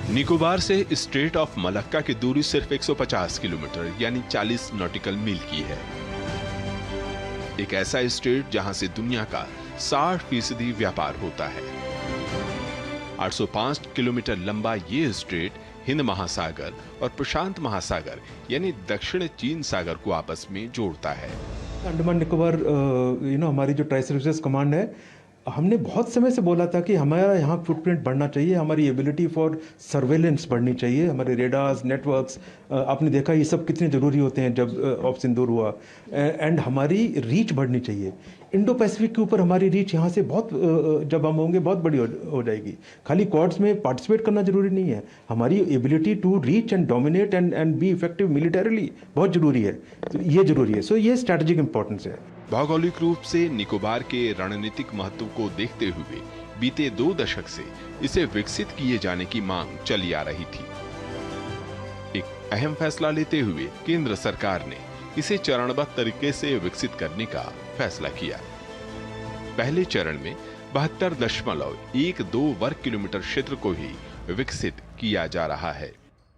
निकोबार से straight of Malacca की दूरी सिर्फ 150 किलोमीटर यानी 40 नॉटिकल मील की है। एक ऐसा स्टेट जहां से दुनिया का 60% व्यापार होता है। 805 किलोमीटर लंबा ये स्ट्रेट हिंद महासागर और प्रशांत महासागर यानी दक्षिण चीन सागर को आपस में जोड़ता है। अंडमान निकोबार हमारी जो ट्राई सर्विसेज कमांड है, हमने बहुत समय से बोला था कि हमारा यहाँ फुटप्रिंट बढ़ना चाहिए, हमारी एबिलिटी फॉर सर्वेलेंस बढ़नी चाहिए, हमारे रेडार्स नेटवर्क्स, आपने देखा ये सब कितने ज़रूरी होते हैं जब ऑफ सिंदूर हुआ, एंड हमारी रीच बढ़नी चाहिए। इंडो पैसिफिक के ऊपर हमारी रीच यहाँ से बहुत जब हम होंगे बहुत बड़ी हो जाएगी। खाली क्वाड्स में पार्टिसिपेट करना जरूरी नहीं है, हमारी ability to reach and dominate and be effective militarily बहुत जरूरी है। तो ये जरूरी है, सो ये स्ट्रैटेजिक इंपॉर्टेंस है। भौगोलिक रूप से निकोबार के रणनीतिक महत्व को देखते हुए बीते 2 दशक से इसे विकसित किए जाने की मांग चली आ रही थी। एक अहम फैसला लेते हुए केंद्र सरकार ने इसे चरणबद्ध तरीके से विकसित करने का फैसला किया। पहले चरण में 72.12 वर्ग किलोमीटर क्षेत्र को ही विकसित किया जा रहा है।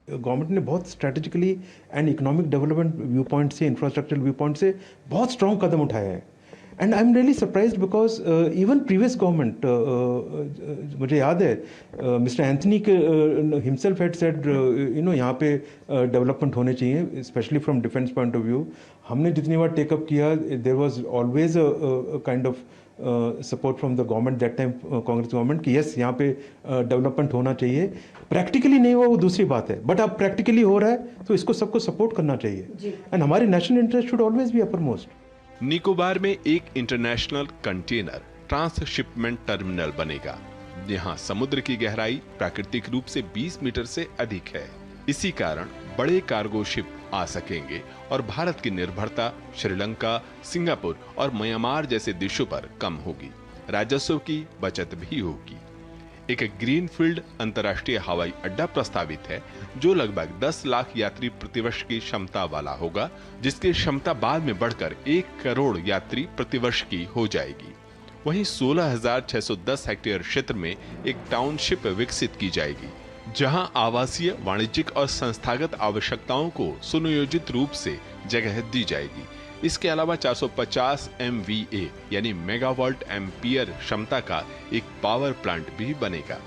गवर्नमेंट ने बहुत strategically and economic development view point से, इंफ्रास्ट्रक्चरल व्यू पॉइंट से बहुत स्ट्रॉन्ग कदम उठाया है। And I am really surprised because even previous government, मुझे याद है Mister Antony himself had said यहाँ पे डेवलपमेंट होने चाहिए, specially from defence point of view. हमने जितनी बार टेकअप किया, there was always kind of support from the government that time, Congress government, कि यस यहाँ पे डेवलपमेंट होना चाहिए। प्रैक्टिकली नहीं हुआ वो दूसरी बात है, बट अब प्रैक्टिकली हो रहा है तो इसको सबको सपोर्ट करना चाहिए, एंड हमारी national interest should always be upper most. Nicobar में एक इंटरनेशनल कंटेनर ट्रांसशिपमेंट टर्मिनल बनेगा, जहां समुद्र की गहराई प्राकृतिक रूप से 20 मीटर से अधिक है। इसी कारण बड़े कार्गो शिप आ सकेंगे और भारत की निर्भरता श्रीलंका, सिंगापुर और म्यांमार जैसे देशों पर कम होगी। राजस्व की बचत भी होगी। एक ग्रीनफील्ड अंतर्राष्ट्रीय हवाई अड्डा प्रस्तावित है जो लगभग 10 लाख यात्री प्रतिवर्ष की क्षमता वाला होगा, जिसकी क्षमता बाद में बढ़कर 1 करोड़ यात्री प्रतिवर्ष की हो जाएगी। वहीं 16,610 हेक्टेयर क्षेत्र में एक टाउनशिप विकसित की जाएगी, जहां आवासीय, वाणिज्यिक और संस्थागत आवश्यकताओं को सुनियोजित रूप से जगह दी जाएगी। इसके अलावा 450 MVA यानी मेगावाट एम्पियर क्षमता का एक पावर प्लांट भी बनेगा।